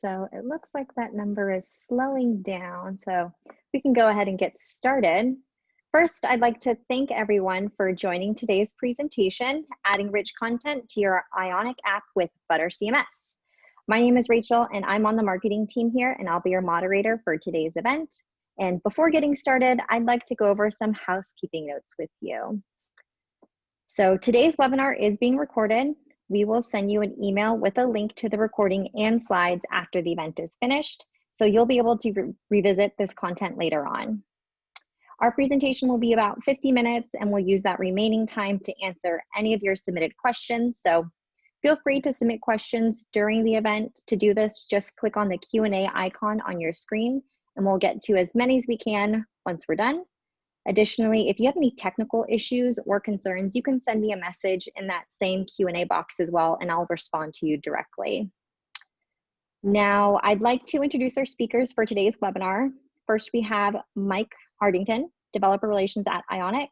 So it looks like that number is slowing down. So we can go ahead and get started. First, I'd like to thank everyone for joining today's presentation, Adding Rich Content to Your Ionic App with ButterCMS. My name is Rachel and I'm on the marketing team here, and I'll be your moderator for today's event. And before getting started, I'd like to go over some housekeeping notes with you. So today's webinar is being recorded. We will send you an email with a link to the recording and slides after the event is finished, so you'll be able to revisit this content later on. Our presentation will be about 50 minutes, and we'll use that remaining time to answer any of your submitted questions. So feel free to submit questions during the event. To do this, just click on the Q&A icon on your screen, and we'll get to as many as we can once we're done. Additionally, if you have any technical issues or concerns, you can send me a message in that same Q&A box as well, and I'll respond to you directly. Now, I'd like to introduce our speakers for today's webinar. First, we have Mike Hardington, Developer Relations at Ionic,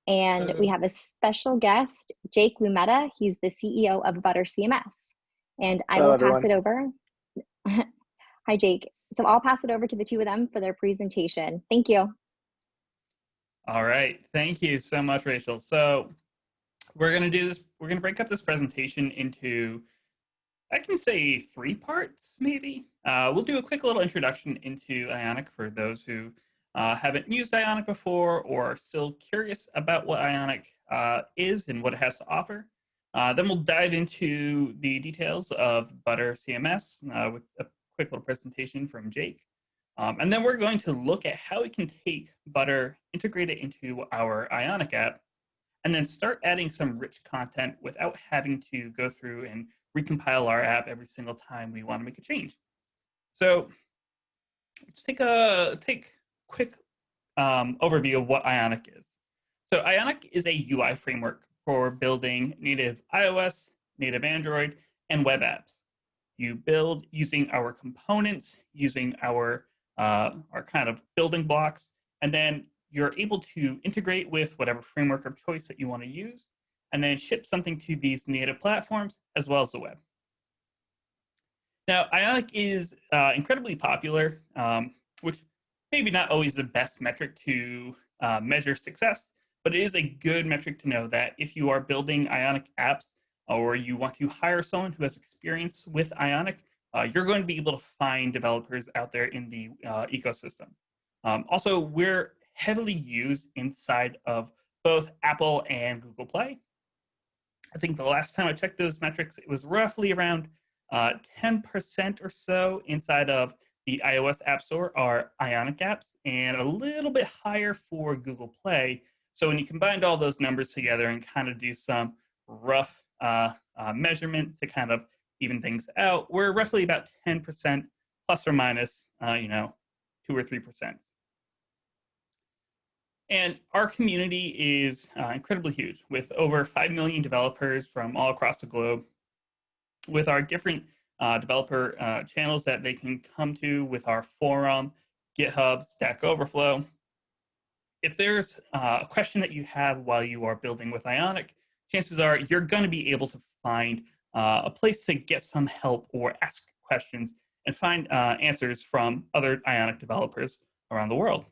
and we have a special guest, Jake Lumetta. He's the CEO of ButterCMS, and I will pass it over. Hi, Jake. So I'll pass it over to the two of them for their presentation. Thank you. All right, thank you so much, Rachel. So we're gonna do this, we're gonna break up this presentation into, I can say 3 parts, maybe. We'll do a quick little introduction into Ionic for those who haven't used Ionic before or are still curious about what Ionic is and what it has to offer. Then we'll dive into the details of ButterCMS with a quick little presentation from Jake. And then we're going to look at how we can take Butter, integrate it into our Ionic app, and then start adding some rich content without having to go through and recompile our app every single time we want to make a change. So let's take a quick overview of what Ionic is. So Ionic is a UI framework for building native iOS, native Android, and web apps. You build using our components, using our kind of building blocks, and then you're able to integrate with whatever framework of choice that you want to use, and then ship something to these native platforms as well as the web. Now, Ionic is incredibly popular, which maybe not always the best metric to measure success, but it is a good metric to know that if you are building Ionic apps or you want to hire someone who has experience with Ionic, you're going to be able to find developers out there in the ecosystem. Also, we're heavily used inside of both Apple and Google Play. I think the last time I checked those metrics, it was roughly around 10% or so inside of the iOS App Store are Ionic apps, and a little bit higher for Google Play. So when you combine all those numbers together and kind of do some rough measurements to kind of even things out, we're roughly about 10% plus or minus, 2 or 3%. And our community is incredibly huge, with over 5 million developers from all across the globe, with our different developer channels that they can come to, with our forum, GitHub, Stack Overflow. If there's a question that you have while you are building with Ionic, chances are you're going to be able to find a place to get some help or ask questions and find answers from other Ionic developers around the world.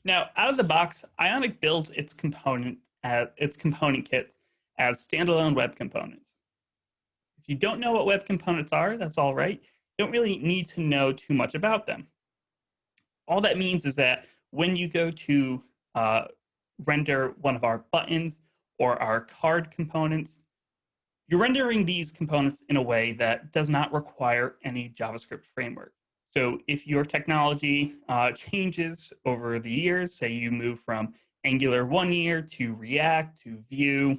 Now, out of the box, Ionic builds its component kits as standalone web components. If you don't know what web components are, that's all right. You don't really need to know too much about them. All that means is that when you go to render one of our buttons or our card components, you're rendering these components in a way that does not require any JavaScript framework. So if your technology changes over the years, say you move from Angular 1 year to React to Vue,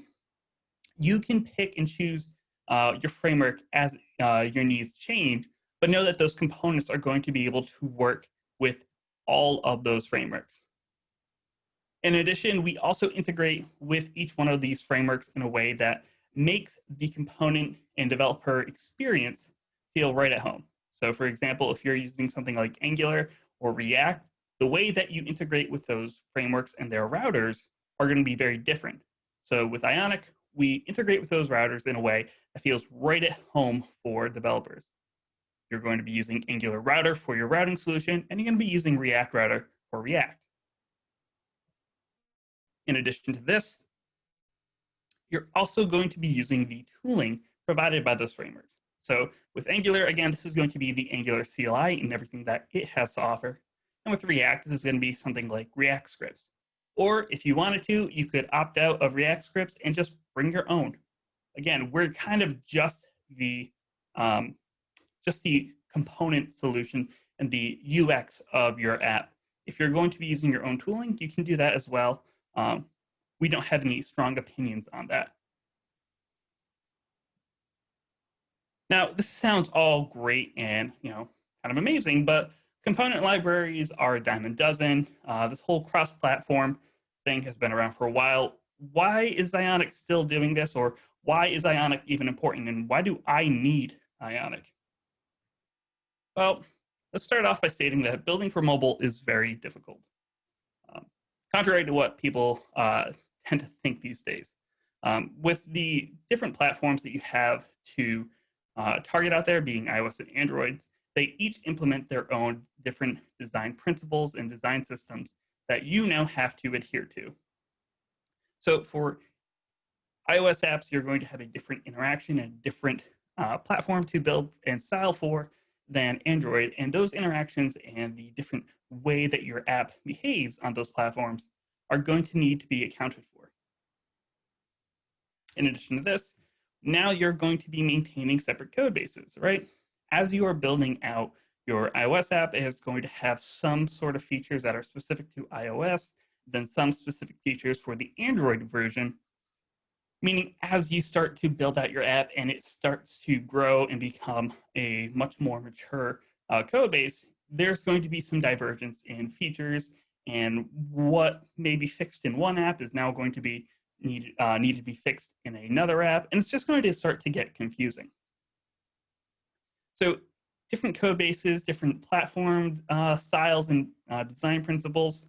you can pick and choose your framework as your needs change, but know that those components are going to be able to work with all of those frameworks. In addition, we also integrate with each one of these frameworks in a way that makes the component and developer experience feel right at home. So for example, if you're using something like Angular or React, the way that you integrate with those frameworks and their routers are going to be very different. So with Ionic, we integrate with those routers in a way that feels right at home for developers. You're going to be using Angular Router for your routing solution, and you're going to be using React Router for React. In addition to this, you're also going to be using the tooling provided by those frameworks. So with Angular, again, this is going to be the Angular CLI and everything that it has to offer. And with React, this is going to be something like React scripts. Or if you wanted to, you could opt out of React scripts and just bring your own. Again, we're kind of just the component solution and the UX of your app. If you're going to be using your own tooling, you can do that as well. We don't have any strong opinions on that. Now, this sounds all great and kind of amazing, but component libraries are a dime a dozen. This whole cross-platform thing has been around for a while. Why is Ionic still doing this, or why is Ionic even important, and why do I need Ionic? Well, let's start off by stating that building for mobile is very difficult, contrary to what people tend to think these days. With the different platforms that you have to target out there, being iOS and Android, they each implement their own different design principles and design systems that you now have to adhere to. So for iOS apps, you're going to have a different interaction and a different platform to build and style for than Android. And those interactions and the different way that your app behaves on those platforms are going to need to be accounted for. In addition to this, now you're going to be maintaining separate code bases, right? As you are building out your iOS app, it is going to have some sort of features that are specific to iOS, then some specific features for the Android version, meaning as you start to build out your app and it starts to grow and become a much more mature code base, there's going to be some divergence in features, and what may be fixed in one app is now going to be needed to be fixed in another app, and it's just going to start to get confusing. So different code bases, different platform styles and design principles.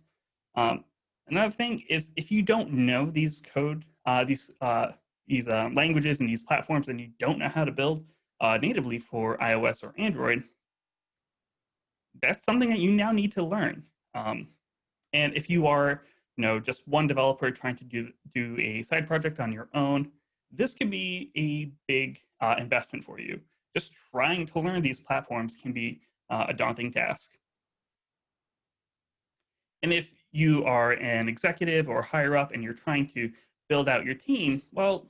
Another thing is, if you don't know these languages and these platforms, and you don't know how to build natively for iOS or Android, that's something that you now need to learn. And if you are just one developer trying to do a side project on your own, this can be a big investment for you. Just trying to learn these platforms can be a daunting task. And if you are an executive or higher up and you're trying to build out your team, well,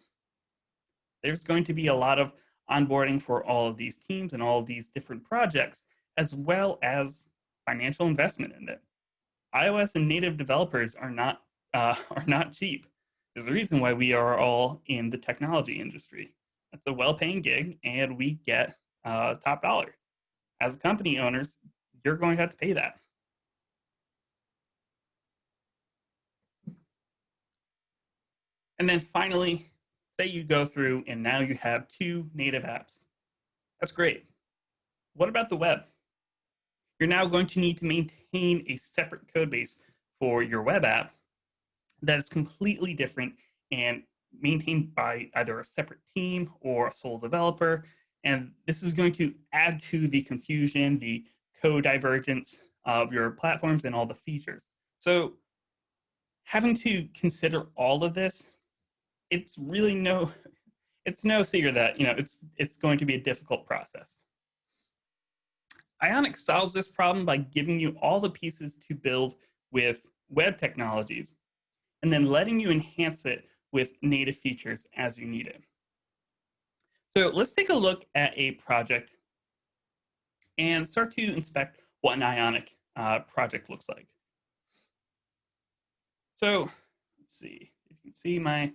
there's going to be a lot of onboarding for all of these teams and all of these different projects, as well as financial investment in it. iOS and native developers are not cheap. There's a reason why we are all in the technology industry. It's a well-paying gig, and we get top dollar. As company owners, you're going to have to pay that. And then finally, say you go through and now you have 2 native apps. That's great. What about the web? You're now going to need to maintain a separate code base for your web app that is completely different and maintained by either a separate team or a sole developer. And this is going to add to the confusion, the code divergence of your platforms and all the features. So having to consider all of this, it's really no secret that it's going to be a difficult process. Ionic solves this problem by giving you all the pieces to build with web technologies, and then letting you enhance it with native features as you need it. So let's take a look at a project and start to inspect what an Ionic project looks like. So let's see if you can see my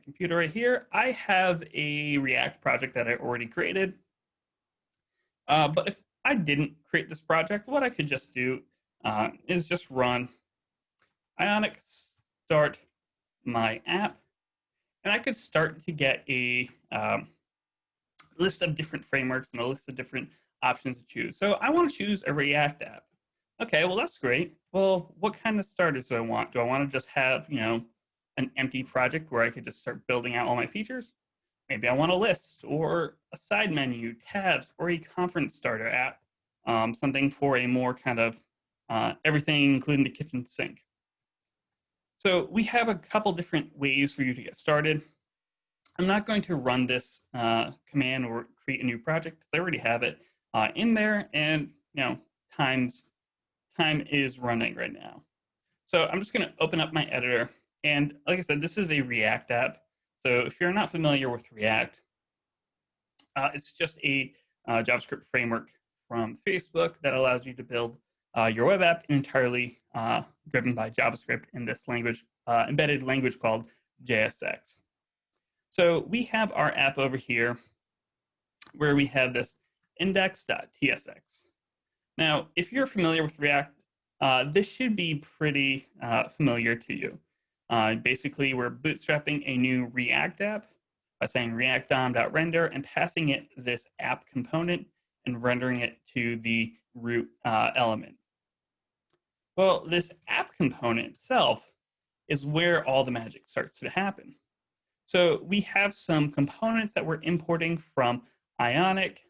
computer right here. I have a React project that I already created. But if I didn't create this project, what I could just do is just run Ionic start my app, and I could start to get a list of different frameworks and a list of different options to choose. So I want to choose a React app. Okay, well, that's great. Well, what kind of starters do I want? Do I want to just have, an empty project where I could just start building out all my features. Maybe I want a list or a side menu, tabs, or a conference starter app, something for a more kind of everything, including the kitchen sink. So we have a couple different ways for you to get started. I'm not going to run this command or create a new project because I already have it in there, and time is running right now. So I'm just going to open up my editor, and like I said, this is a React app. So if you're not familiar with React, it's just a JavaScript framework from Facebook that allows you to build your web app entirely driven by JavaScript in this language, embedded language called JSX. So we have our app over here where we have this index.tsx. Now, if you're familiar with React, this should be pretty familiar to you. Basically, we're bootstrapping a new React app by saying React DOM.render and passing it this app component and rendering it to the root element. Well, this app component itself is where all the magic starts to happen. So we have some components that we're importing from Ionic,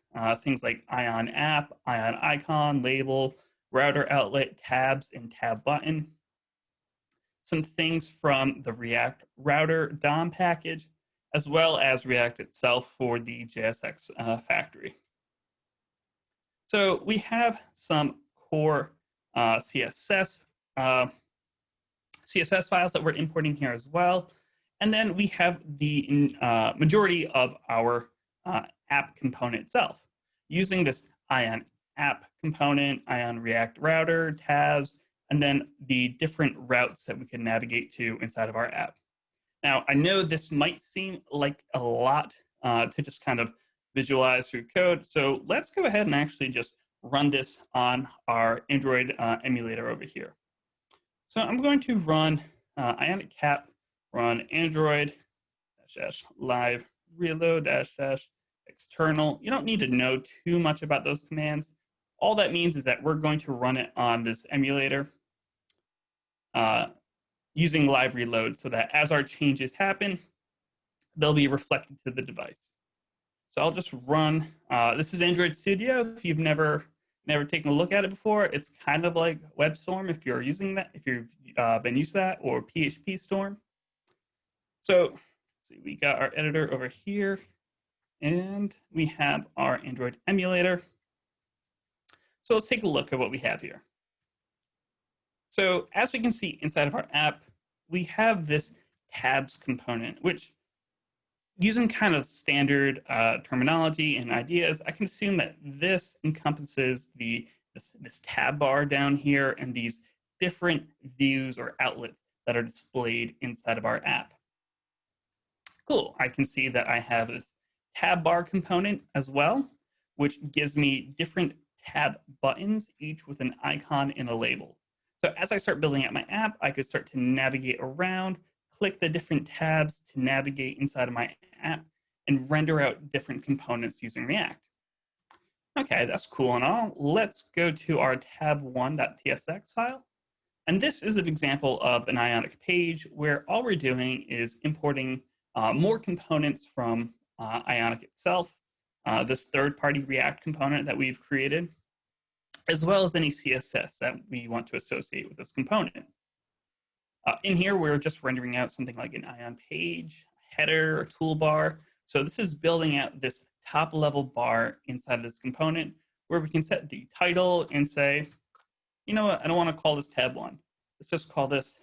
things like Ion App, Ion Icon, Label, Router Outlet, Tabs, and Tab Button. Some things from the React Router DOM package, as well as React itself for the JSX factory. So we have some core CSS files that we're importing here as well. And then we have the majority of our app component itself. Using this Ion App component, Ion React Router, tabs, and then the different routes that we can navigate to inside of our app. Now, I know this might seem like a lot to just kind of visualize through code, so let's go ahead and actually just run this on our Android emulator over here. So I'm going to run Ionic App, run Android -live reload -external. You don't need to know too much about those commands. All that means is that we're going to run it on this emulator using live reload so that as our changes happen, they'll be reflected to the device. So I'll just run, this is Android Studio. If you've never taken a look at it before, it's kind of like WebStorm if you're using that, if you've been used to that, or PHP Storm. So let's see, we got our editor over here, and we have our Android emulator. So let's take a look at what we have here. So as we can see inside of our app, we have this tabs component, which using kind of standard terminology and ideas, I can assume that this encompasses this tab bar down here and these different views or outlets that are displayed inside of our app. Cool, I can see that I have this tab bar component as well, which gives me different tab buttons, each with an icon and a label. So as I start building out my app, I could start to navigate around, click the different tabs to navigate inside of my app, and render out different components using React. Okay, that's cool and all. Let's go to our tab1.tsx file. And this is an example of an Ionic page where all we're doing is importing more components from Ionic itself, this third-party React component that we've created, as well as any CSS that we want to associate with this component. In here, we're just rendering out something like an Ion page, header, or toolbar. So this is building out this top-level bar inside of this component where we can set the title and say, you know what, I don't want to call this tab 1. Let's just call this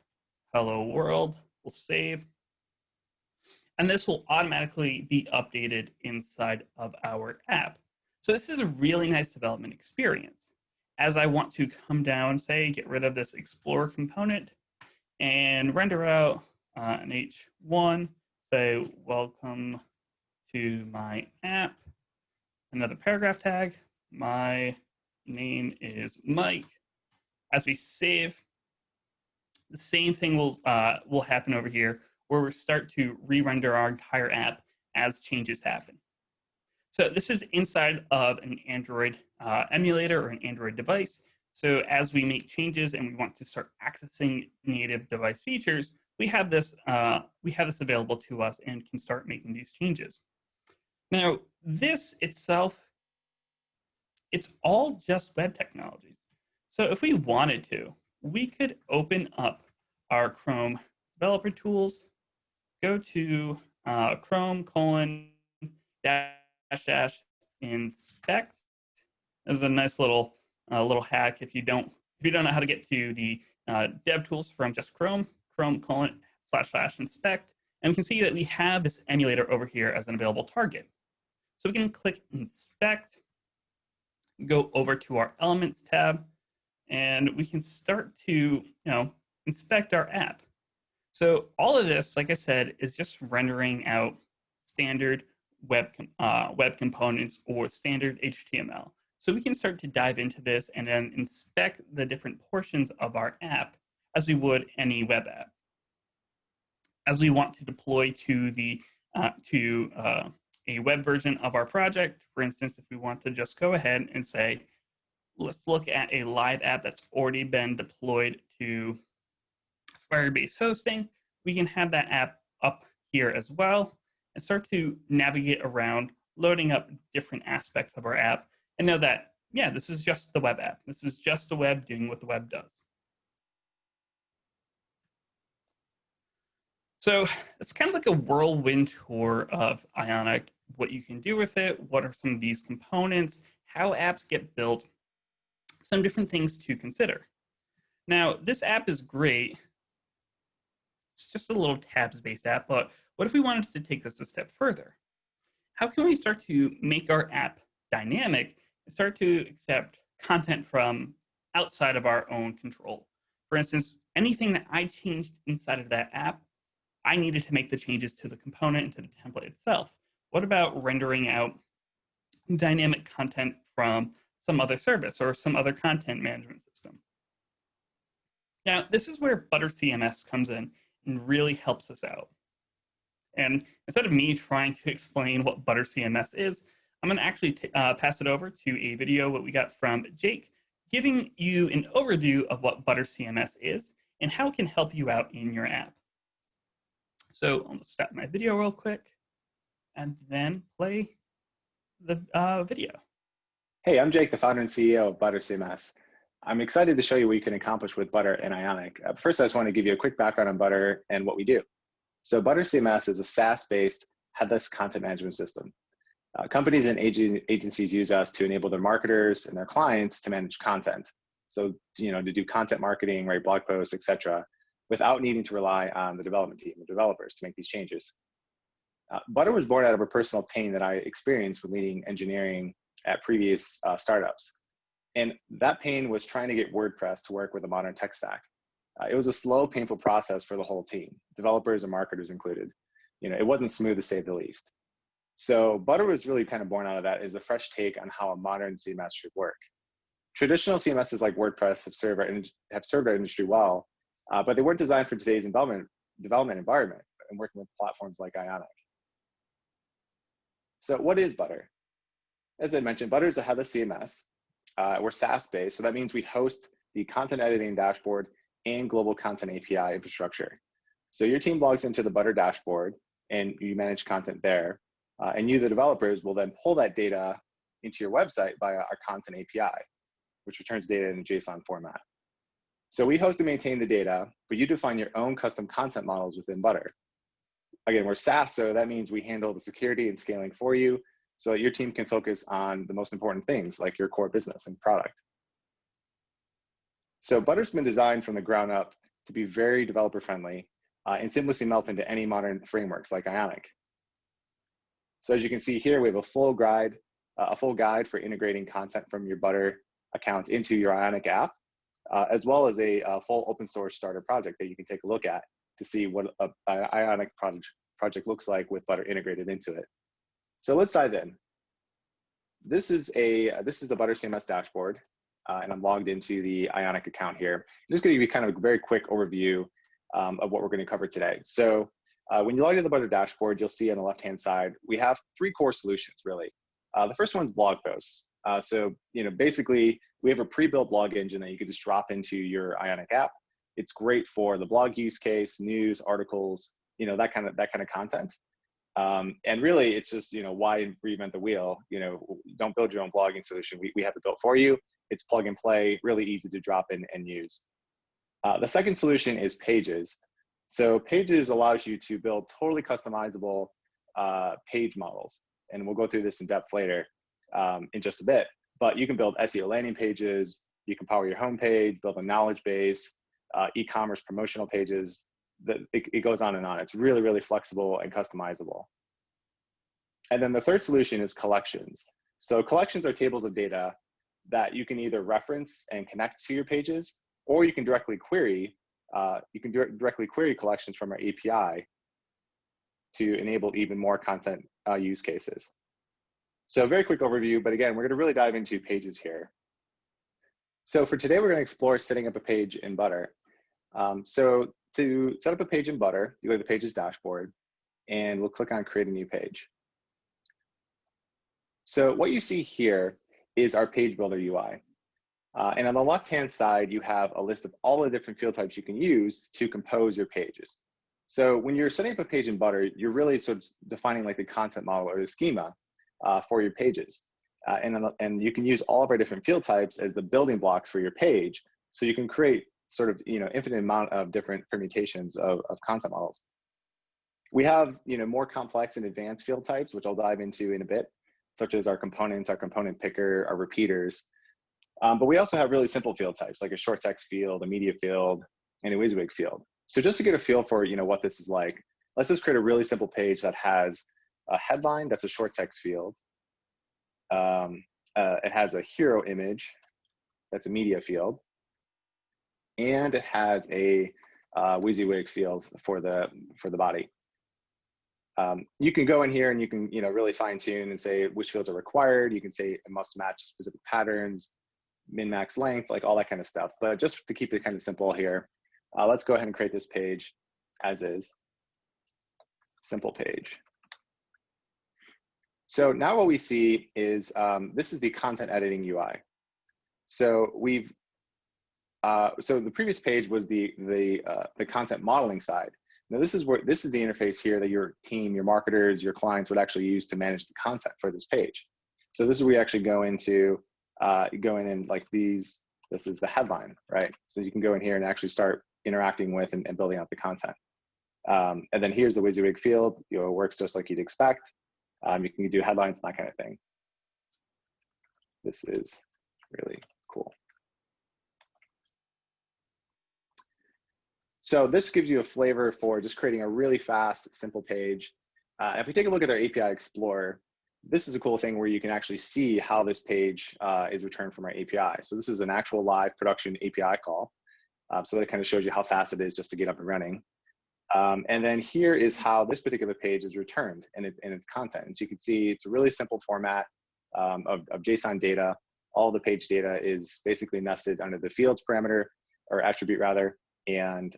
Hello World. We'll save. And this will automatically be updated inside of our app. So this is a really nice development experience. As I want to come down, say, get rid of this Explorer component and render out an H1, say, welcome to my app, another paragraph tag. My name is Mike. As we save, the same thing will happen over here, where we start to re-render our entire app as changes happen. So this is inside of an Android emulator or an Android device. So as we make changes and we want to start accessing native device features, we have this available to us and can start making these changes. Now, this itself, it's all just web technologies. So if we wanted to, we could open up our Chrome developer tools, go to Chrome : inspect. This is a nice little hack if you don't know how to get to the dev tools from just Chrome : inspect, and we can see that we have this emulator over here as an available target. So we can click inspect, go over to our elements tab, and we can start to inspect our app. So all of this, like I said, is just rendering out standard web components or standard HTML. So we can start to dive into this and then inspect the different portions of our app as we would any web app. As we want to deploy to the a web version of our project, for instance, if we want to just go ahead and say, let's look at a live app that's already been deployed to Firebase hosting, we can have that app up here as well and start to navigate around, loading up different aspects of our app, and know that, yeah, this is just the web app. This is just the web doing what the web does. So it's kind of like a whirlwind tour of Ionic, what you can do with it, what are some of these components, how apps get built, some different things to consider. Now, this app is great. It's just a little tabs-based app, but what if we wanted to take this a step further? How can we start to make our app dynamic and start to accept content from outside of our own control? For instance, anything that I changed inside of that app, I needed to make the changes to the component and to the template itself. What about rendering out dynamic content from some other service or some other content management system? Now, this is where ButterCMS comes in and really helps us out. And instead of me trying to explain what ButterCMS is, I'm going to actually pass it over to a video that we got from Jake, giving you an overview of what ButterCMS is and how it can help you out in your app. So I'm going to stop my video real quick and then play the video. Hey, I'm Jake, the founder and CEO of ButterCMS. I'm excited to show you what you can accomplish with Butter and Ionic. First, I just want to give you a quick background on Butter and what we do. So ButterCMS is a SaaS-based headless content management system. Companies and agencies use us to enable their marketers and their clients to manage content. So, to do content marketing, write blog posts, etc., without needing to rely on the development team or developers to make these changes. Butter was born out of a personal pain that I experienced with leading engineering at previous startups. And that pain was trying to get WordPress to work with a modern tech stack. It was a slow, painful process for the whole team, developers and marketers included. It wasn't smooth to say the least. So Butter was really kind of born out of that as a fresh take on how a modern CMS should work. Traditional CMSs like WordPress have served our industry well, but they weren't designed for today's development environment and working with platforms like Ionic. So what is Butter? As I mentioned, Butter is a headless CMS. We're SaaS-based, so that means we host the content editing dashboard and global content API infrastructure. So your team logs into the Butter dashboard and you manage content there. And you, the developers, will then pull that data into your website via our content API, which returns data in a JSON format. So we host and maintain the data, but you define your own custom content models within Butter. Again, we're SaaS, so that means we handle the security and scaling for you so that your team can focus on the most important things like your core business and product. So Butter's been designed from the ground up to be very developer friendly and seamlessly melt into any modern frameworks like Ionic. So as you can see here, we have a full guide for integrating content from your Butter account into your Ionic app, as well as a full open source starter project that you can take a look at to see what an Ionic project looks like with Butter integrated into it. So let's dive in. This is the ButterCMS dashboard, and I'm logged into the Ionic account here. I'm just going to give you kind of a very quick overview of what we're going to cover today. So when you log into the Butter dashboard, you'll see on the left-hand side, we have three core solutions, really. The first one's blog posts. So basically, we have a pre-built blog engine that you could just drop into your Ionic app. It's great for the blog use case, news, articles, that kind of content. And really, it's just, why reinvent the wheel? Don't build your own blogging solution. We have it built for you. It's plug and play, really easy to drop in and use. The second solution is Pages. So Pages allows you to build totally customizable page models. And we'll go through this in depth later in just a bit. But you can build SEO landing pages. You can power your homepage, build a knowledge base, e-commerce promotional pages. It goes on and on. It's really, really flexible and customizable. And then the third solution is collections. So collections are tables of data that you can either reference and connect to your pages, or you can directly query. Directly query collections from our API to enable even more content use cases. So very quick overview, but again, we're going to really dive into Pages here. So for today, we're going to explore setting up a page in Butter. So to set up a page in Butter, you go to the Pages dashboard, and we'll click on Create a New Page. So what you see here is our Page Builder UI. And on the left-hand side, you have a list of all the different field types you can use to compose your pages. So when you're setting up a page in Butter, you're really sort of defining like the content model or the schema for your pages. And you can use all of our different field types as the building blocks for your page. So you can create sort of, infinite amount of different permutations of content models. We have, more complex and advanced field types, which I'll dive into in a bit, such as our components, our component picker, our repeaters. But we also have really simple field types, like a short text field, a media field, and a WYSIWYG field. So just to get a feel for, what this is like, let's just create a really simple page that has a headline that's a short text field. It has a hero image that's a media field, and it has a WYSIWYG field for the body. You can go in here and you can really fine tune and say which fields are required. You can say it must match specific patterns, min max length, like all that kind of stuff. But just to keep it kind of simple here, let's go ahead and create this page as is. Simple page. So now what we see is this is the content editing UI. So so the previous page was the content modeling side. Now this is the interface here that your team, your marketers, your clients would actually use to manage the content for this page. So this is where you actually go into and like these. This is the headline, right? So you can go in here and actually start interacting with and building out the content. And then here's the WYSIWYG field. It works just like you'd expect. You can do headlines and that kind of thing. This is really cool. So this gives you a flavor for just creating a really fast, simple page. If we take a look at our API Explorer, this is a cool thing where you can actually see how this page is returned from our API. So this is an actual live production API call. So that kind of shows you how fast it is just to get up and running. And then here is how this particular page is returned and its content. As you can see, it's a really simple format of JSON data. All the page data is basically nested under the fields parameter, or attribute rather. And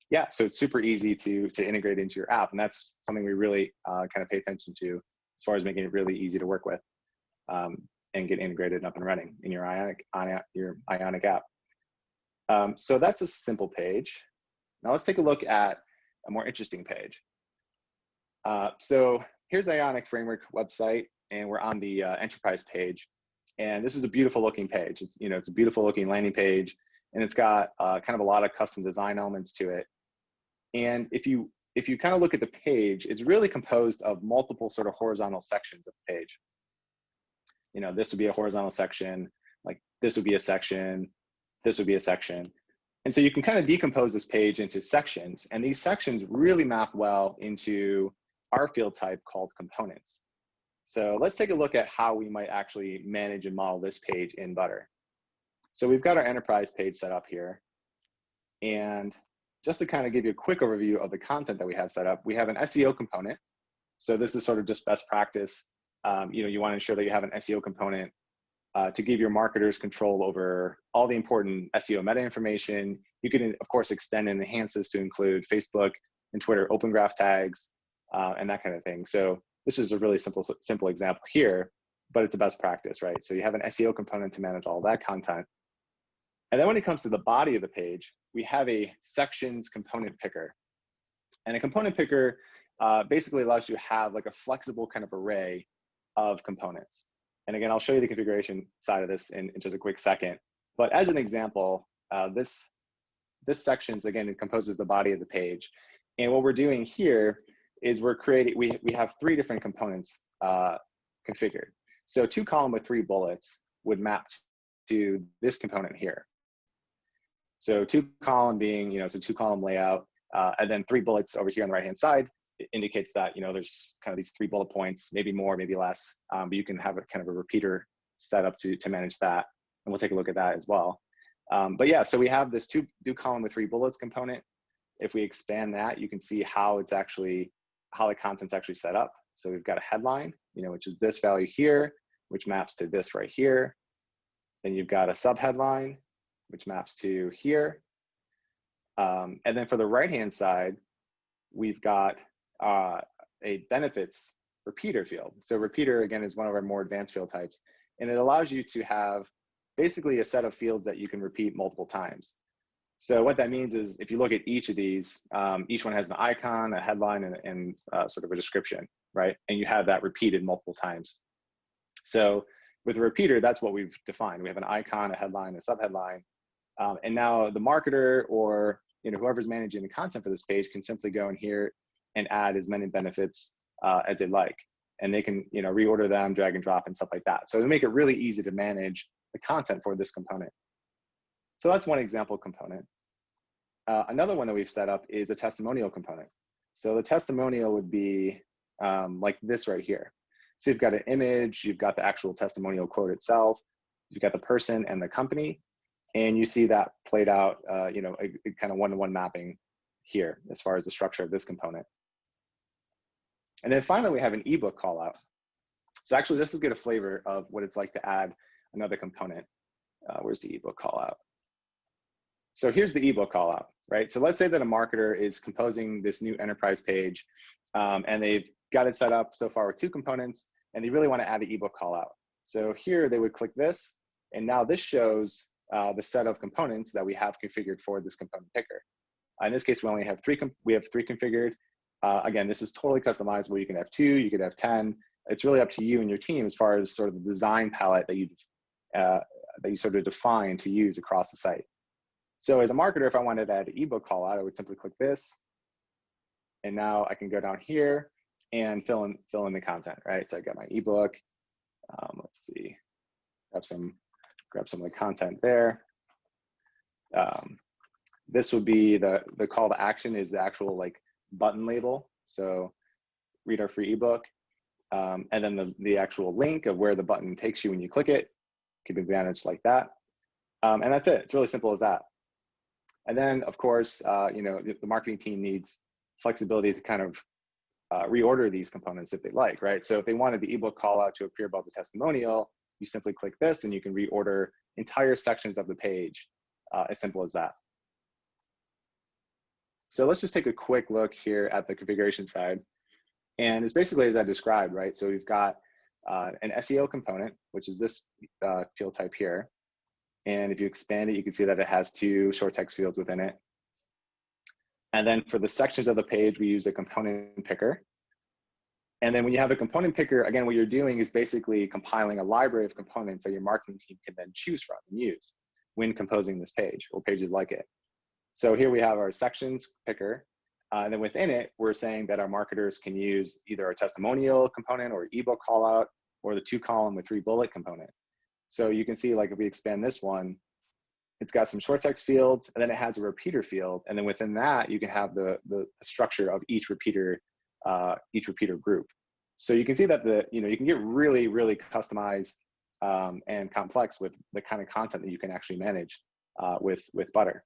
yeah, so it's super easy to integrate into your app. And that's something we really kind of pay attention to as far as making it really easy to work with and get integrated and up and running in your Ionic app. So that's a simple page. Now let's take a look at a more interesting page. So here's the Ionic Framework website, and we're on the enterprise page. And this is a beautiful looking page. It's a beautiful looking landing page, and it's got kind of a lot of custom design elements to it. And if you kind of look at the page, it's really composed of multiple sort of horizontal sections of the page. This would be a horizontal section, like this would be a section, this would be a section. And so you can kind of decompose this page into sections, and these sections really map well into our field type called components. So let's take a look at how we might actually manage and model this page in Butter. So we've got our enterprise page set up here. And just to kind of give you a quick overview of the content that we have set up, we have an SEO component. So this is sort of just best practice. You want to ensure that you have an SEO component to give your marketers control over all the important SEO meta information. You can, of course, extend and enhance this to include Facebook and Twitter open graph tags and that kind of thing. So this is a really simple example here, but it's a best practice, right? So you have an SEO component to manage all that content. And then when it comes to the body of the page, we have a sections component picker. And a component picker basically allows you to have like a flexible kind of array of components. And again, I'll show you the configuration side of this in just a quick second. But as an example, this sections, again, it composes the body of the page. And what we're doing here is we're creating, we have 3 different components configured. So 2 column with 3 bullets would map to this component here. So 2 column being, it's a 2 column layout, and then 3 bullets over here on the right hand side. It indicates that, there's kind of these 3 bullet points, maybe more, maybe less, but you can have a kind of a repeater set up to manage that. And we'll take a look at that as well. But yeah, so we have this 2 column with 3 bullets component. If we expand that, you can see how the content's actually set up. So we've got a headline, which is this value here, which maps to this right here. Then you've got a subheadline, which maps to here. And then for the right-hand side, we've got a benefits repeater field. So repeater, again, is one of our more advanced field types. And it allows you to have basically a set of fields that you can repeat multiple times. So what that means is if you look at each of these, each one has an icon, a headline, and sort of a description, right? And you have that repeated multiple times. So with a repeater, that's what we've defined. We have an icon, a headline, a subheadline. And now the marketer or whoever's managing the content for this page can simply go in here and add as many benefits as they like. And they can reorder them, drag and drop, and stuff like that. So to make it really easy to manage the content for this component. So that's one example component. Another one that we've set up is a testimonial component. So the testimonial would be like this right here. So you've got an image, you've got the actual testimonial quote itself, you've got the person and the company, and you see that played out, a kind of one-to-one mapping here as far as the structure of this component. And then finally, we have an ebook callout. So actually, just to get a flavor of what it's like to add another component. Where's the ebook callout? So here's the ebook callout, right? So let's say that a marketer is composing this new enterprise page, and they've got it set up so far with 2 components, and they really want to add the ebook callout. So here they would click this, and now this shows the set of components that we have configured for this component picker. In this case, we only have 3. We have 3 configured. Again, this is totally customizable. You can have 2, you could have 10. It's really up to you and your team as far as sort of the design palette that you sort of define to use across the site. So as a marketer, if I wanted to add an ebook callout, I would simply click this, and now I can go down here and fill in the content, right? So I got my ebook. Let's see, grab some of the content there. This would be the call to action is the actual like button label. So read our free ebook, and then the actual link of where the button takes you when you click it can be managed like that. And that's it. It's really simple as that. And then, of course, the marketing team needs flexibility to kind of reorder these components if they like, right? So if they wanted the ebook call out to appear above the testimonial, you simply click this and you can reorder entire sections of the page, as simple as that. So let's just take a quick look here at the configuration side. And it's basically as I described, right? So we've got an SEO component, which is this field type here. And if you expand it, you can see that it has 2 short text fields within it. And then for the sections of the page, we use a component picker. And then when you have a component picker, again, what you're doing is basically compiling a library of components that your marketing team can then choose from and use when composing this page or pages like it. So here we have our sections picker. And then within it, we're saying that our marketers can use either a testimonial component or ebook callout or the 2 column with 3 bullet component. So you can see, like, if we expand this one, it's got some short text fields, and then it has a repeater field. And then within that, you can have the structure of each repeater group. So you can see that you can get really, really customized and complex with the kind of content that you can actually manage with Butter.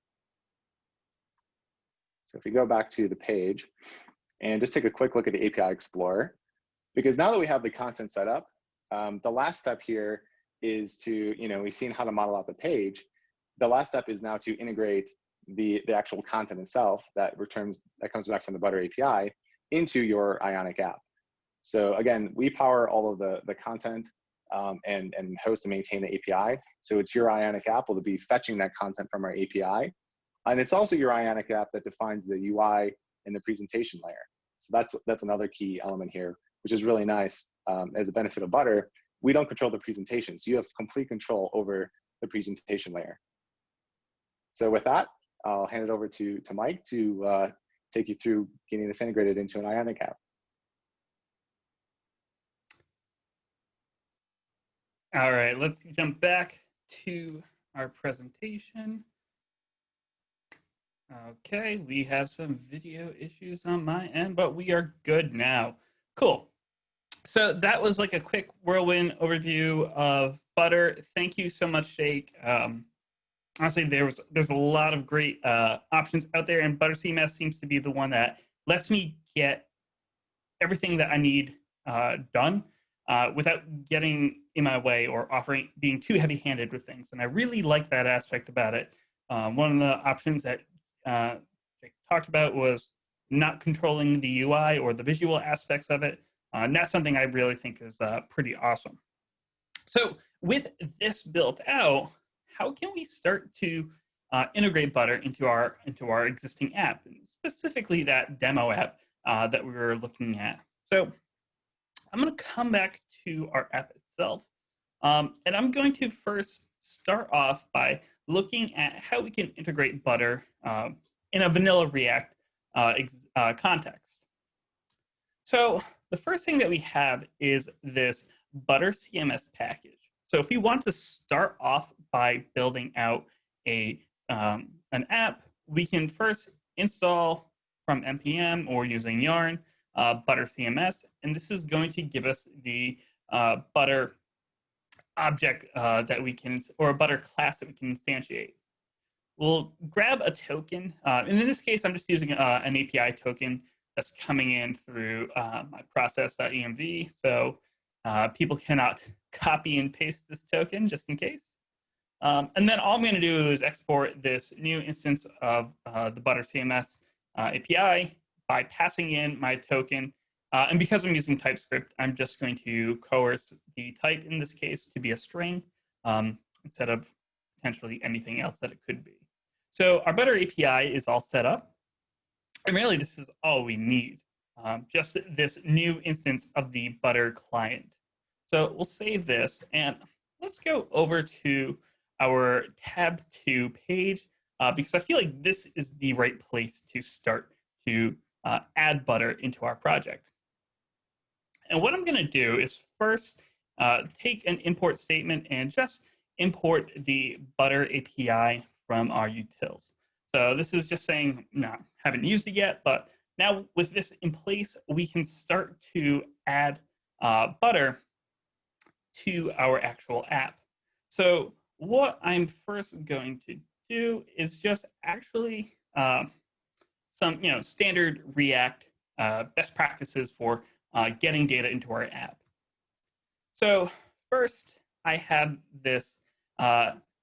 So if we go back to the page and just take a quick look at the API Explorer, because now that we have the content set up, the last step here is to, we've seen how to model out the page. The last step is now to integrate the actual content itself that comes back from the Butter API into your Ionic app. So again, we power all of the content and host and maintain the API. So it's your Ionic app will be fetching that content from our API. And it's also your Ionic app that defines the UI and the presentation layer. So that's another key element here, which is really nice. As a benefit of Butter, we don't control the presentation. So you have complete control over the presentation layer. So with that, I'll hand it over to Mike to take you through getting this integrated into an Ionic app. All right, let's jump back to our presentation. Okay, we have some video issues on my end, but we are good now. Cool. So that was like a quick whirlwind overview of Butter. Thank you so much, Shake. Honestly, there's a lot of great options out there, and ButterCMS seems to be the one that lets me get everything that I need done without getting in my way or being too heavy-handed with things. And I really like that aspect about it. One of the options that Jake talked about was not controlling the UI or the visual aspects of it. And that's something I really think is pretty awesome. So with this built out, how can we start to integrate Butter into our existing app, and specifically that demo app that we were looking at? So I'm going to come back to our app itself, and I'm going to first start off by looking at how we can integrate Butter in a vanilla React context. So the first thing that we have is this ButterCMS package. So if we want to start off by building out an app, we can first install from npm or using Yarn ButterCMS, and this is going to give us the Butter object that we can, or a Butter class that we can instantiate. We'll grab a token, and in this case, I'm just using an API token that's coming in through my process.env, so people cannot copy and paste this token just in case. And then all I'm going to do is export this new instance of the ButterCMS API by passing in my token. And because I'm using TypeScript, I'm just going to coerce the type in this case to be a string instead of potentially anything else that it could be. So our Butter API is all set up. And really, this is all we need, just this new instance of the Butter client. So we'll save this, and let's go over to our tab 2 page, because I feel like this is the right place to start to add Butter into our project. And what I'm going to do is first take an import statement and just import the Butter API from our utils. So this is just saying, no, haven't used it yet, but now with this in place, we can start to add Butter to our actual app. So what I'm first going to do is just actually some standard React best practices for getting data into our app. So first, I have this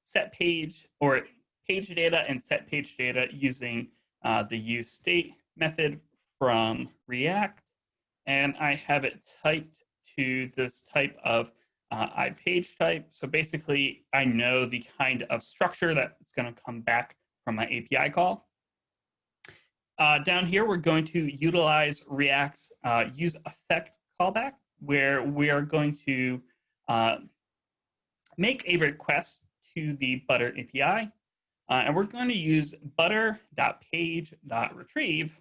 set page or page data and set page data using the useState method from React, and I have it typed to this type of iPage type. So basically, I know the kind of structure that's going to come back from my API call. Down here, we're going to utilize React's useEffect callback, where we are going to make a request to the Butter API, and we're going to use butter.page.retrieve,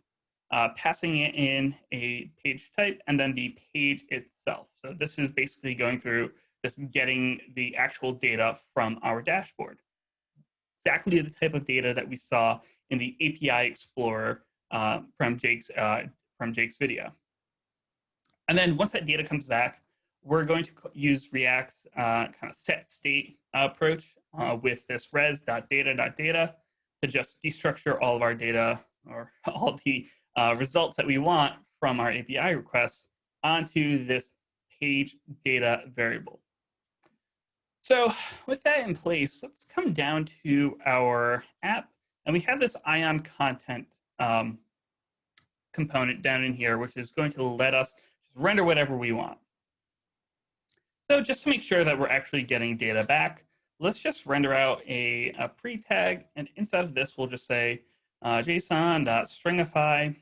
passing it in a page type and then the page itself. So this is basically going through just getting the actual data from our dashboard. Exactly the type of data that we saw in the API Explorer from Jake's video. And then once that data comes back, we're going to use React's kind of set state approach with this res.data.data to just destructure all of our data, or all the results that we want from our API requests, onto this page data variable. So with that in place, let's come down to our app, and we have this Ion content component down in here, which is going to let us just render whatever we want. So just to make sure that we're actually getting data back, let's just render out a pre-tag, and inside of this, we'll just say JSON.stringify.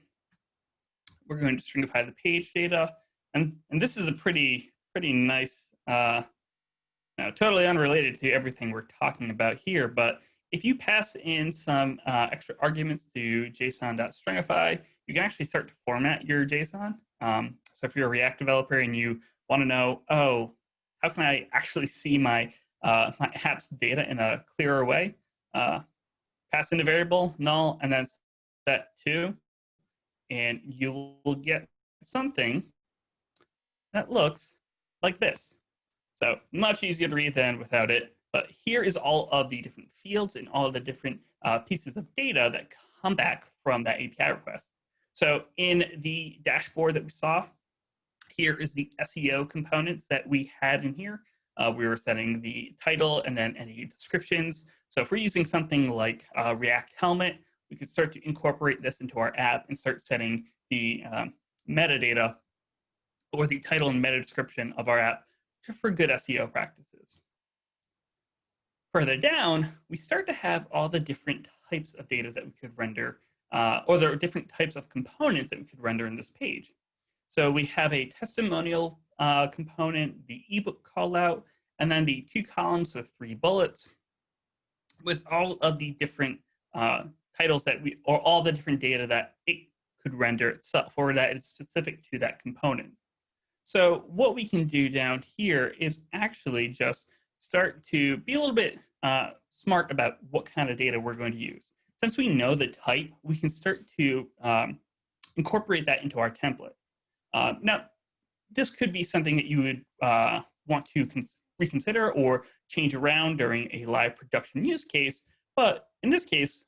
We're going to stringify the page data, and this is a pretty nice, totally unrelated to everything we're talking about here, but if you pass in some extra arguments to JSON.stringify, you can actually start to format your JSON. So if you're a React developer and you want to know, oh, how can I actually see my my app's data in a clearer way? Pass in a variable, null, and then set to, and you will get something that looks like this. So much easier to read than without it. But here is all of the different fields and all of the different pieces of data that come back from that API request. So in the dashboard that we saw, here is the SEO components that we had in here. We were setting the title and then any descriptions. So if we're using something like React Helmet, we could start to incorporate this into our app and start setting the metadata or the title and meta description of our app for good SEO practices. Further down, we start to have all the different types of data that we could render, or there are different types of components that we could render in this page. So we have a testimonial component, the ebook callout, and then the 2 columns with 3 bullets with all of the different titles that or all the different data that it could render itself, or that is specific to that component. So what we can do down here is actually just start to be a little bit smart about what kind of data we're going to use. Since we know the type, we can start to incorporate that into our template. Now, this could be something that you would want to reconsider or change around during a live production use case, but in this case,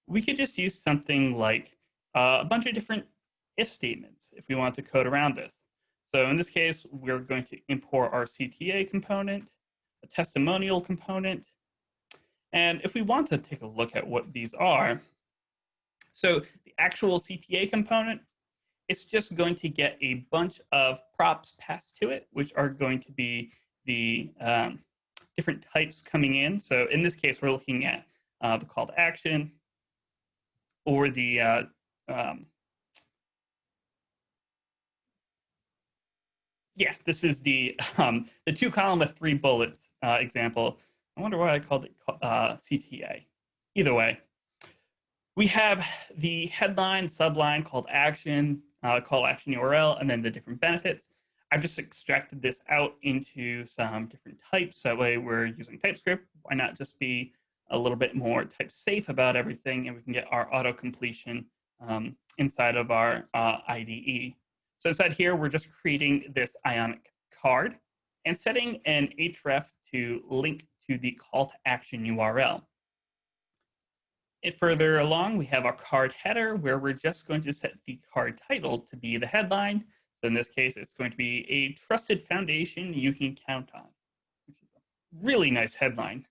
we could just use something like a bunch of different if statements if we want to code around this. So in this case, we're going to import our Cta component, a testimonial component, and if we want to take a look at what these are, so the actual Cta component, it's just going to get a bunch of props passed to it, which are going to be the different types coming in. So in this case, we're looking at the call to action, or the this is the 2 column with 3 bullets example. I wonder why I called it CTA. Either way, we have the headline, subline, call to action URL, and then the different benefits. I've just extracted this out into some different types. That way we're using TypeScript. Why not just be a little bit more type safe about everything, and we can get our auto completion inside of our IDE. So inside here, we're just creating this Ionic card and setting an href to link to the call to action URL. And further along, we have our card header, where we're just going to set the card title to be the headline. So in this case, it's going to be a trusted foundation you can count on, which is a really nice headline.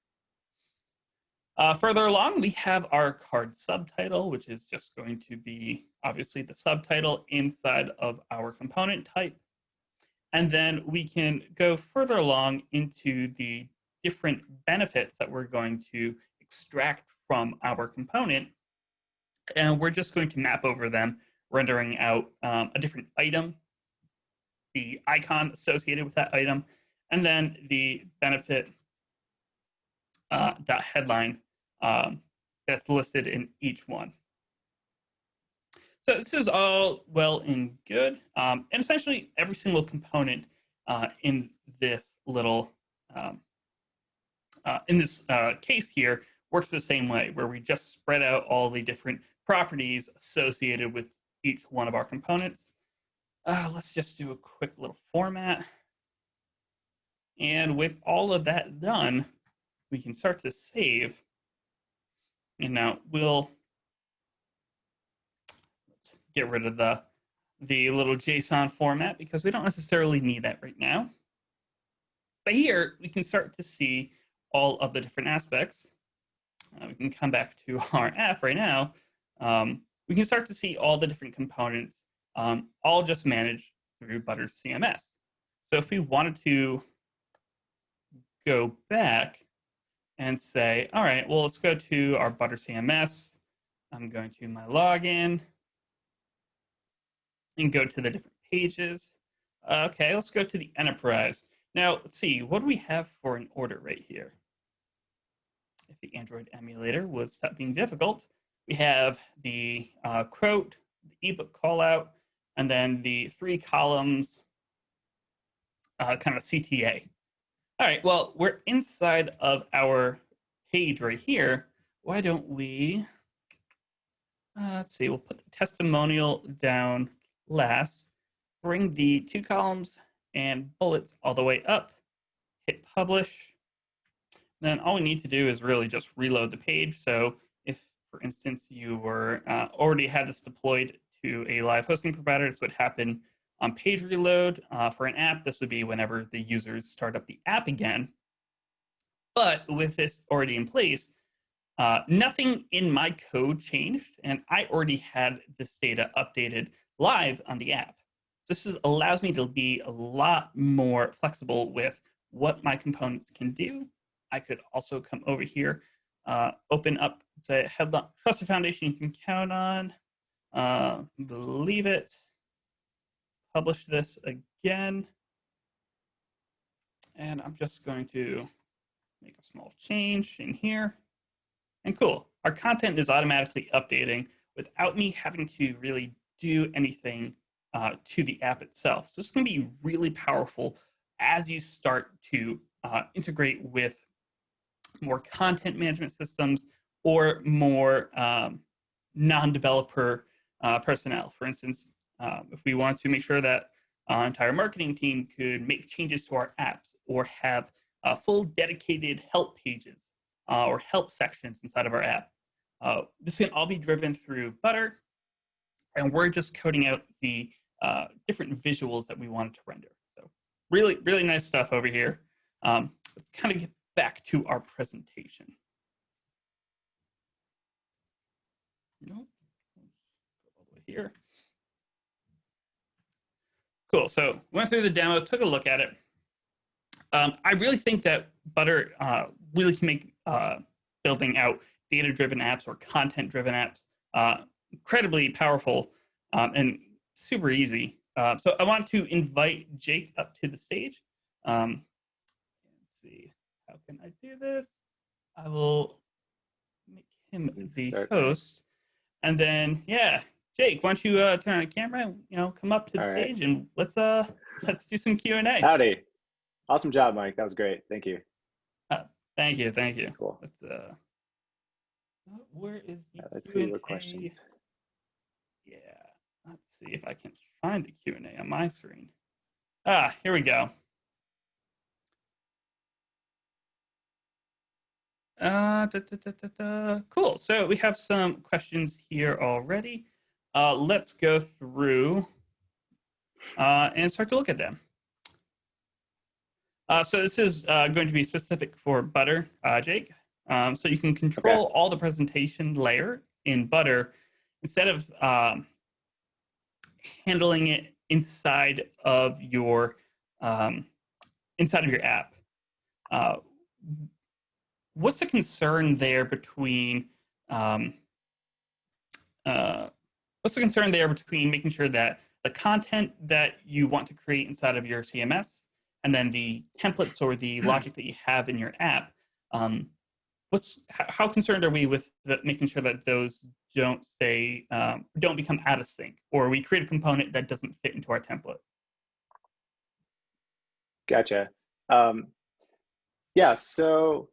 Further along, we have our card subtitle, which is just going to be obviously the subtitle inside of our component type. And then we can go further along into the different benefits that we're going to extract from our component. And we're just going to map over them, rendering out a different item, the icon associated with that item, and then the benefit .headline that's listed in each one. So this is all well and good. And essentially every single component in this little, case here works the same way, where we just spread out all the different properties associated with each one of our components. Let's just do a quick little format. And with all of that done, we can start to save. And now let's get rid of the little JSON format, because we don't necessarily need that right now. But here we can start to see all of the different aspects. We can come back to our app right now. We can start to see all the different components, all just managed through ButterCMS. So if we wanted to go back and say, all right, well, let's go to our ButterCMS. I'm going to my login and go to the different pages. Okay, let's go to the enterprise. Now, let's see, what do we have for an order right here? If the Android emulator would stop being difficult, we have the quote, the ebook callout, and then the 3 columns kind of CTA. All right, well, we're inside of our page right here. Why don't we, let's see, we'll put the testimonial down last, bring the 2 columns and bullets all the way up, hit publish. Then all we need to do is really just reload the page. So if, for instance, you were already had this deployed to a live hosting provider, this would happen on page reload. For an app, this would be whenever the users start up the app again. But with this already in place, nothing in my code changed, and I already had this data updated live on the app. So this allows me to be a lot more flexible with what my components can do. I could also come over here, open up, say, headline, trusted foundation you can count on, believe it, publish this again. And I'm just going to make a small change in here. And cool, our content is automatically updating without me having to really do anything to the app itself. So it's going to be really powerful as you start to integrate with more content management systems or more non-developer personnel. For instance, if we want to make sure that our entire marketing team could make changes to our apps or have full dedicated help pages or help sections inside of our app, this can all be driven through Butter, and we're just coding out the different visuals that we wanted to render. So really, really nice stuff over here. Let's kind of get back to our presentation. Nope. Go all the way here. Cool. So went through the demo, took a look at it. I really think that Butter really can make building out data-driven apps or content-driven apps incredibly powerful and super easy. So I want to invite Jake up to the stage. Let's see, how can I do this? I will make him the host. And then, yeah, Jake, why don't you turn on the camera and come up to the stage and let's do some Q&A. Howdy. Awesome job, Mike. That was great. Thank you. Thank you. Thank you. Cool. Let's, where is the let's Q&A? see what questions. Yeah, let's see if I can find the Q&A on my screen. Here we go. Cool. So we have some questions here already. Let's go through and start to look at them. So this is going to be specific for Butter, Jake. So you can control all the presentation layer in Butter instead of handling it inside of your app. What's the concern there between making sure that the content that you want to create inside of your CMS and then the templates or the logic that you have in your app, how concerned are we with making sure that those don't become out of sync, or we create a component that doesn't fit into our template? Gotcha. Yeah, so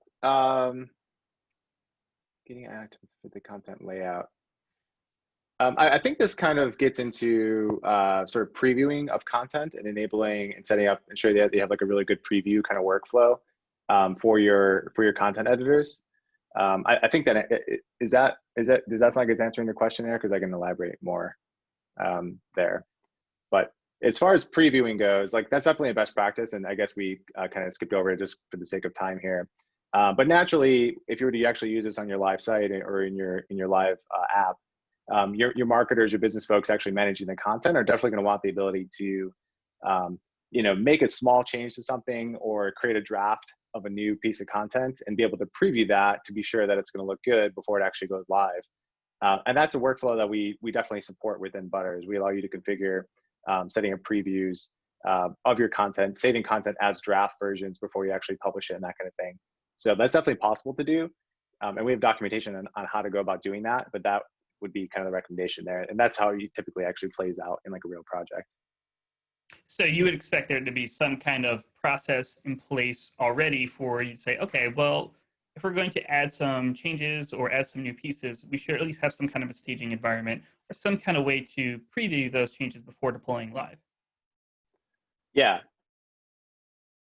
getting active for the content layout. I think this kind of gets into sort of previewing of content and enabling and setting up, ensuring that you have like a really good preview kind of workflow for your content editors. I think that does that sound like it's answering the question there? Because I can elaborate more there. But as far as previewing goes, like that's definitely a best practice, and I guess we kind of skipped over it just for the sake of time here. But naturally, if you were to actually use this on your live site or in your live app, your marketers, your business folks actually managing the content are definitely going to want the ability to, make a small change to something or create a draft of a new piece of content and be able to preview that to be sure that it's going to look good before it actually goes live. And that's a workflow that we definitely support within Butter. We allow you to configure setting up previews of your content, saving content as draft versions before you actually publish it and that kind of thing. So that's definitely possible to do. And we have documentation on how to go about doing that, but that would be kind of the recommendation there. And that's how it typically actually plays out in like a real project. So you would expect there to be some kind of process in place already for you to say, okay, well, if we're going to add some changes or add some new pieces, we should at least have some kind of a staging environment or some kind of way to preview those changes before deploying live. Yeah.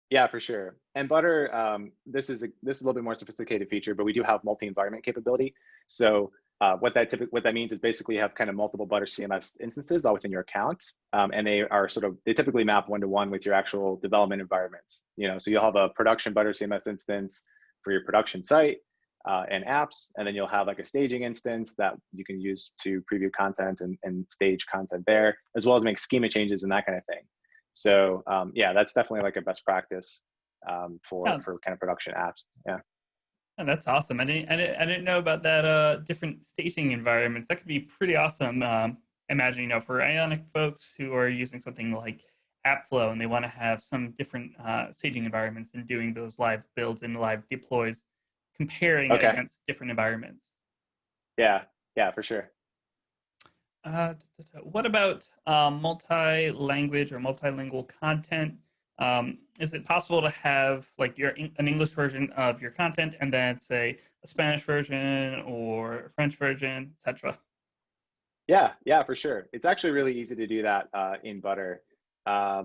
Yeah, for sure. And Butter, this is a little bit more sophisticated feature, but we do have multi-environment capability. So what that means is basically you have kind of multiple ButterCMS instances all within your account, and they typically map one-to-one with your actual development environments. So you'll have a production ButterCMS instance for your production site and apps, and then you'll have like a staging instance that you can use to preview content and stage content there, as well as make schema changes and that kind of thing. So yeah, that's definitely like a best practice for kind of production apps. Yeah. Oh, that's awesome. I didn't know about that different staging environments. That could be pretty awesome. Imagine, for Ionic folks who are using something like AppFlow and they want to have some different staging environments and doing those live builds and live deploys, comparing it against different environments. Yeah, for sure. What about multi-language or multilingual content? Is it possible to have like an English version of your content and then say a Spanish version or a French version, etc.? Yeah, for sure. It's actually really easy to do that in Butter. I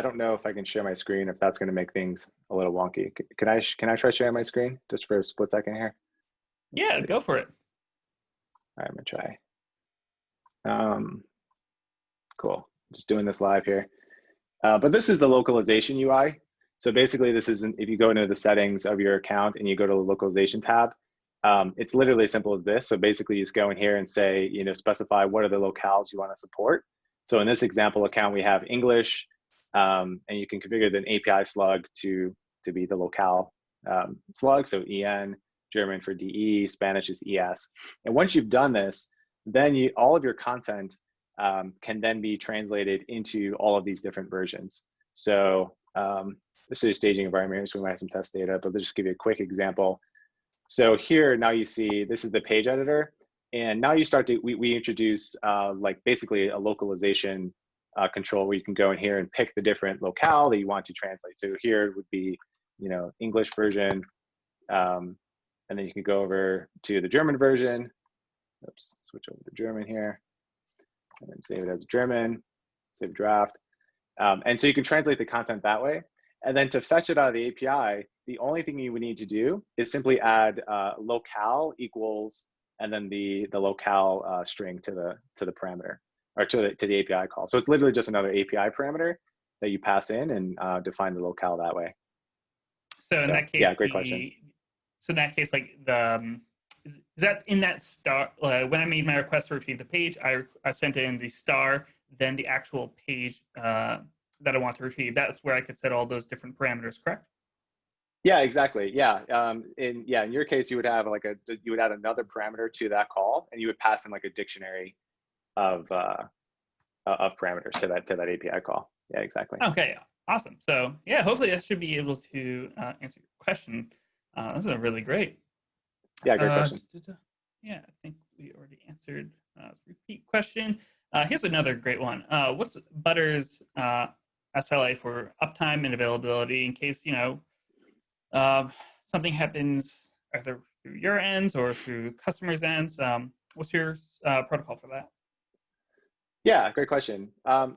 don't know if I can share my screen, if that's going to make things a little wonky. Can I try sharing my screen just for a split second here? Yeah, go for it. All right, I'm gonna try. Cool. Just doing this live here. But this is the localization UI. So basically, this is if you go into the settings of your account and you go to the localization tab, it's literally as simple as this. So basically, you just go in here and say, specify what are the locales you want to support. So in this example account, we have English, and you can configure the API slug to be the locale slug. So EN, German for DE, Spanish is ES. And once you've done this, then all of your content can then be translated into all of these different versions. So this is a staging environment here, so we might have some test data, but let's just give you a quick example. So here, now you see, this is the page editor. And now you start to, we introduce like basically a localization control where you can go in here and pick the different locale that you want to translate. So here would be, English version. And then you can go over to the German version. Oops, switch over to German here. And then save it as German, save draft. And so you can translate the content that way. And then to fetch it out of the API, the only thing you would need to do is simply add locale equals, and then the locale string to the parameter, or to the API call. So it's literally just another API parameter that you pass in and define the locale that way. So in that case, yeah, great question. So in that case, like is that in that star? When I made my request to retrieve the page, I sent in the star, then the actual page that I want to retrieve. That's where I could set all those different parameters, correct? Yeah, exactly. Yeah. In your case, you would have you would add another parameter to that call, and you would pass in like a dictionary of parameters to that API call. Yeah, exactly. Okay, awesome. So yeah, hopefully that should be able to answer your question. This is really great. Yeah, great question. Yeah, I think we already answered repeat question. Here's another great one. What's Butter's SLA for uptime and availability in case something happens either through your ends or through customers' ends? What's your protocol for that? Yeah, great question.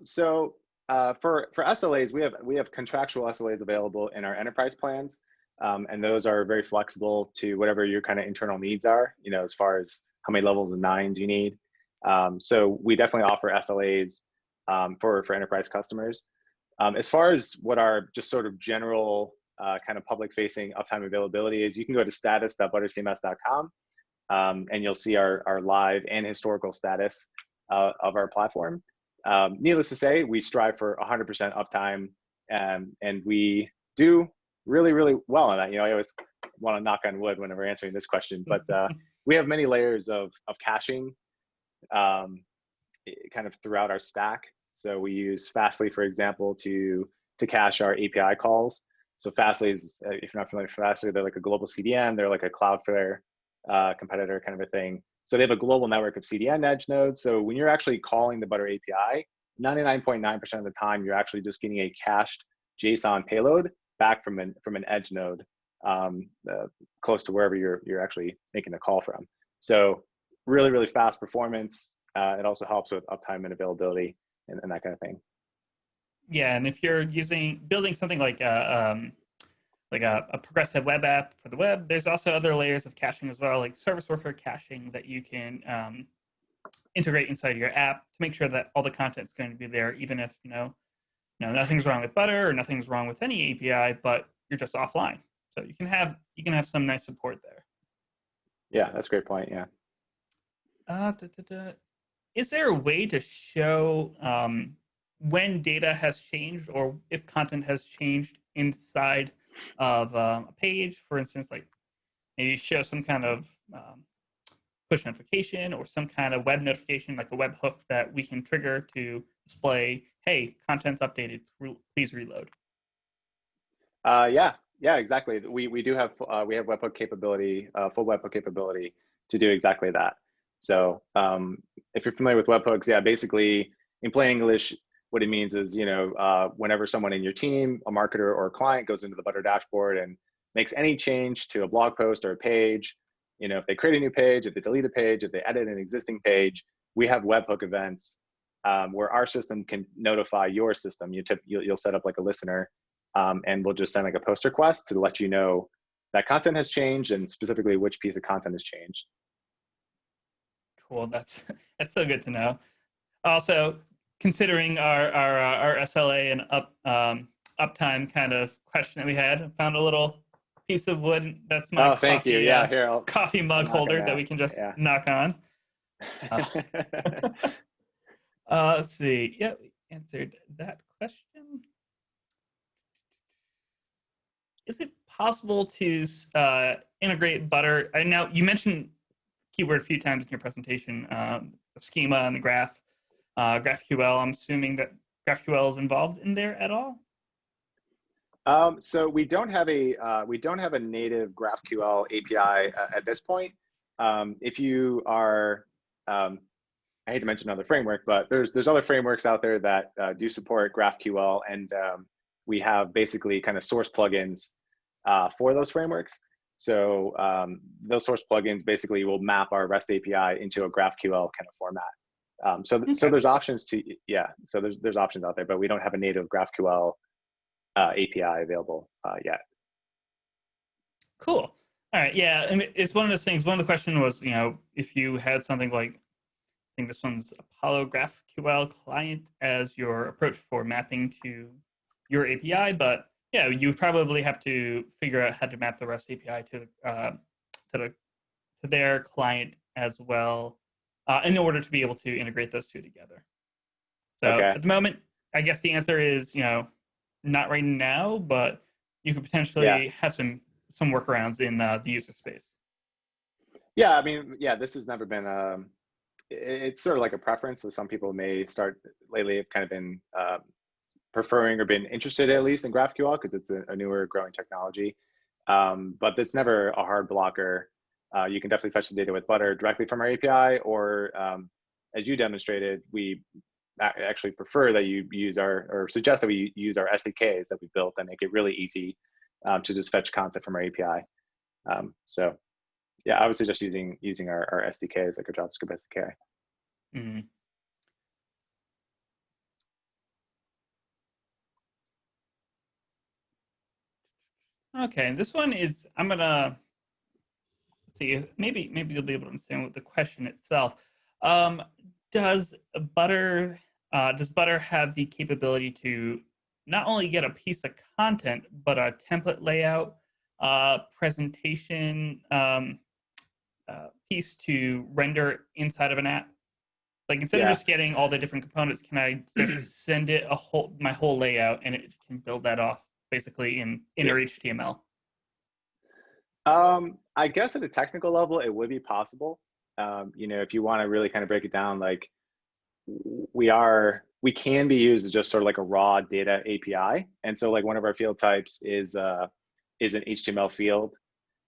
So for SLAs, we have contractual SLAs available in our enterprise plans, and those are very flexible to whatever your kind of internal needs are. As far as how many levels of nines you need. So we definitely offer SLAs for enterprise customers. As far as what our just sort of general kind of public-facing uptime availability is, you can go to status.buttercms.com, and you'll see our live and historical status of our platform. Needless to say, we strive for 100% uptime, and we do really, really well on that. I always want to knock on wood whenever answering this question, but we have many layers of caching kind of throughout our stack. So we use Fastly, for example, to cache our API calls. So Fastly is, if you're not familiar with Fastly, they're like a global CDN. They're like a Cloudflare competitor kind of a thing. So they have a global network of CDN edge nodes. So when you're actually calling the Butter API, 99.9% of the time, you're actually just getting a cached JSON payload back from an edge node close to wherever you're actually making the call from. So really, really fast performance. It also helps with uptime and availability and that kind of thing. Yeah, and if you're building something like a progressive web app for the web, there's also other layers of caching as well, like service worker caching that you can integrate inside your app to make sure that all the content's going to be there, even if nothing's wrong with Butter or nothing's wrong with any API, but you're just offline. So you can have some nice support there. Yeah, that's a great point. Yeah. Is there a way to show when data has changed or if content has changed inside of a page? For instance, like maybe show some kind of push notification or some kind of web notification, like a webhook that we can trigger to display, hey, content's updated, please reload. Yeah, exactly. We do have webhook capability, full webhook capability to do exactly that. So if you're familiar with webhooks, yeah, basically in plain English, what it means is, whenever someone in your team, a marketer or a client, goes into the Butter dashboard and makes any change to a blog post or a page, if they create a new page, if they delete a page, if they edit an existing page, we have webhook events where our system can notify your system. You'll set up like a listener, and we'll just send like a post request to let you know that content has changed and specifically which piece of content has changed. Cool. That's so good to know. Also, considering our SLA and uptime kind of question that we had, I found a little piece of wood. That's my thank you. Yeah, here coffee mug holder that we can just knock on. Let's see. Yeah, we answered that question. Is it possible to integrate Butter? I know you mentioned keyword a few times in your presentation, the schema and the GraphQL. I'm assuming that GraphQL is involved in there at all? So we don't have a native GraphQL API at this point. If you are, I hate to mention another framework, but there's other frameworks out there that do support GraphQL, and we have basically kind of source plugins for those frameworks. So those source plugins basically will map our REST API into a GraphQL kind of format. So there's options so there's options out there, but we don't have a native GraphQL API available yet. Cool. All right. Yeah, and it's one of those things. One of the questions was, if you had something like, I think this one's Apollo GraphQL client as your approach for mapping to your API, but yeah, you probably have to figure out how to map the REST API to their client as well, in order to be able to integrate those two together. So at the moment, I guess the answer is, not right now, but you could potentially have some workarounds in the user space. Yeah, I mean, this has never been it's sort of like a preference. So some people may start lately have kind of been preferring or been interested at least in GraphQL because it's a newer growing technology. But it's never a hard blocker. You can definitely fetch the data with Butter directly from our API, or as you demonstrated, we actually prefer that you use or suggest that we use our SDKs that we built that make it really easy to just fetch content from our API. So yeah, I would suggest using our SDKs, like our JavaScript SDK. Mm-hmm. Okay, this one is, I'm gonna see, maybe you'll be able to understand what the question itself. Does Butter have the capability to not only get a piece of content, but a template layout, presentation piece to render inside of an app? Like instead of just getting all the different components, can I just send it my whole layout and it can build that off basically in inner HTML? I guess at a technical level, it would be possible. You know, if you want to really kind of break it down, like we can be used as just sort of like a raw data API. And so like one of our field types is an HTML field,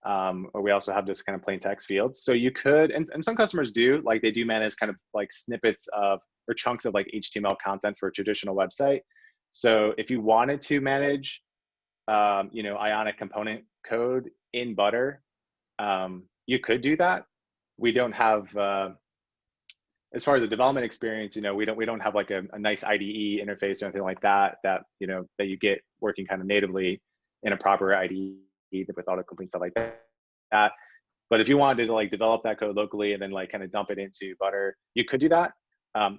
or we also have this kind of plain text fields. So you could, and some customers do, like they do manage kind of like snippets of, or chunks of like HTML content for a traditional website. So if you wanted to manage, you know, Ionic component code in Butter, you could do that. We don't have, as far as the development experience, you know, we don't have like a nice IDE interface or anything like that, you know, that you get working kind of natively in a proper IDE with autocomplete stuff like that. But if you wanted to like develop that code locally and then like kind of dump it into Butter, you could do that.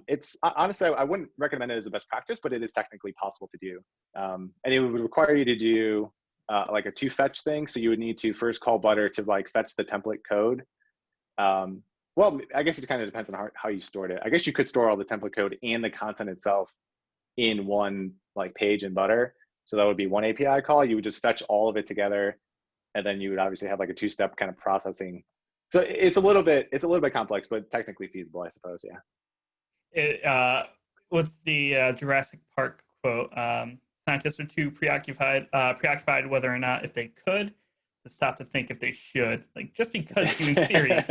It's honestly, I wouldn't recommend it as a best practice, but it is technically possible to do. And it would require you to do like a toFetch thing. So you would need to first call Butter to like fetch the template code. Well, I guess it kind of depends on how you stored it. I guess you could store all the template code and the content itself in one like page in Butter. So that would be one API call. You would just fetch all of it together, and then you would obviously have like a two-step kind of processing. So it's a little bit complex, but technically feasible, I suppose. Yeah. What's the Jurassic Park quote? Scientists are too preoccupied whether or not if they could, to stop to think if they should. Like just because you in theory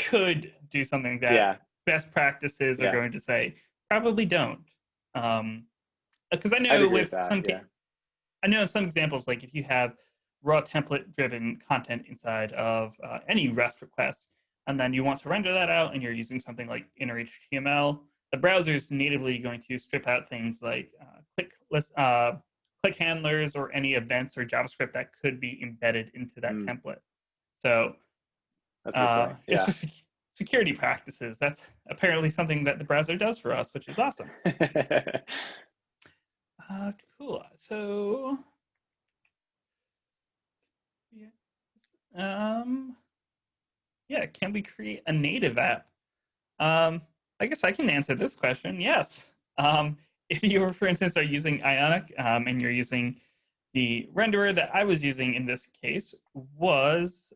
could do something that best practices are going to say probably don't. Because I know with I know some examples, like if you have raw template driven content inside of any REST request, and then you want to render that out and you're using something like inner HTML, the browser is natively going to strip out things like click handlers or any events or JavaScript that could be embedded into that template. So that's just security practices, that's apparently something that the browser does for us, which is awesome. Cool. So yeah, can we create a native app? I guess I can answer this question. Yes. If you, for instance, are using Ionic and you're using the renderer that I was using in this case was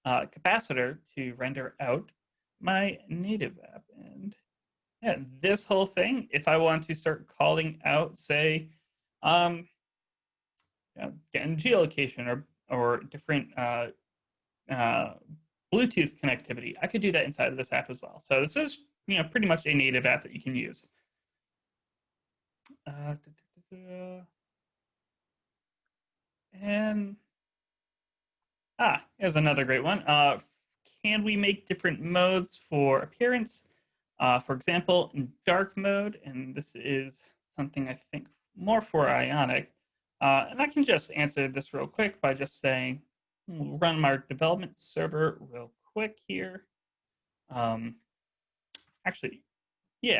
Capacitor to render out my native app. And yeah, this whole thing, if I want to start calling out, say, getting geolocation or different Bluetooth connectivity, I could do that inside of this app as well. So this is, you know, pretty much a native app that you can use. And here's another great one. Can we make different modes for appearance? For example, in dark mode, and this is something I think more for Ionic. And I can just answer this real quick by just saying, we'll run my development server real quick here. Actually, you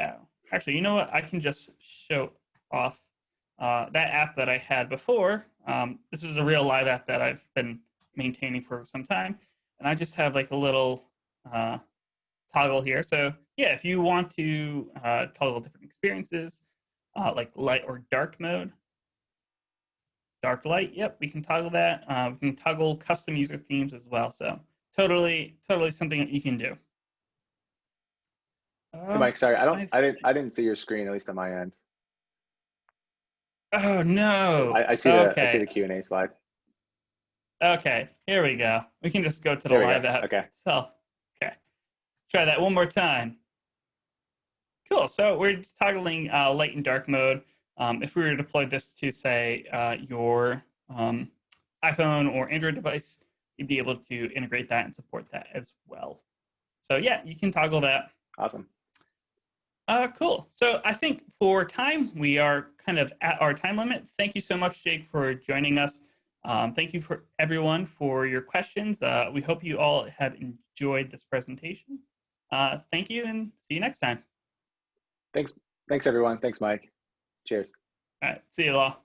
know what? I can just show off that app that I had before. This is a real live app that I've been maintaining for some time. And I just have like a little toggle here. So yeah, if you want to toggle different experiences, like light or dark mode, dark light, yep, we can toggle that. We can toggle custom user themes as well. So totally something that you can do. Hey Mike, sorry, I didn't see your screen, at least on my end. Oh no! I see the Q&A slide. Okay, here we go. We can just go to the live app itself. Okay, try that one more time. Cool. So we're toggling light and dark mode. If we were to deploy this to, say, your iPhone or Android device, you'd be able to integrate that and support that as well. So yeah, you can toggle that. Awesome. Cool. So I think for time, we are kind of at our time limit. Thank you so much, Jake, for joining us. Thank you for everyone for your questions. We hope you all have enjoyed this presentation. Thank you and see you next time. Thanks everyone. Thanks, Mike. Cheers. All right. See you all.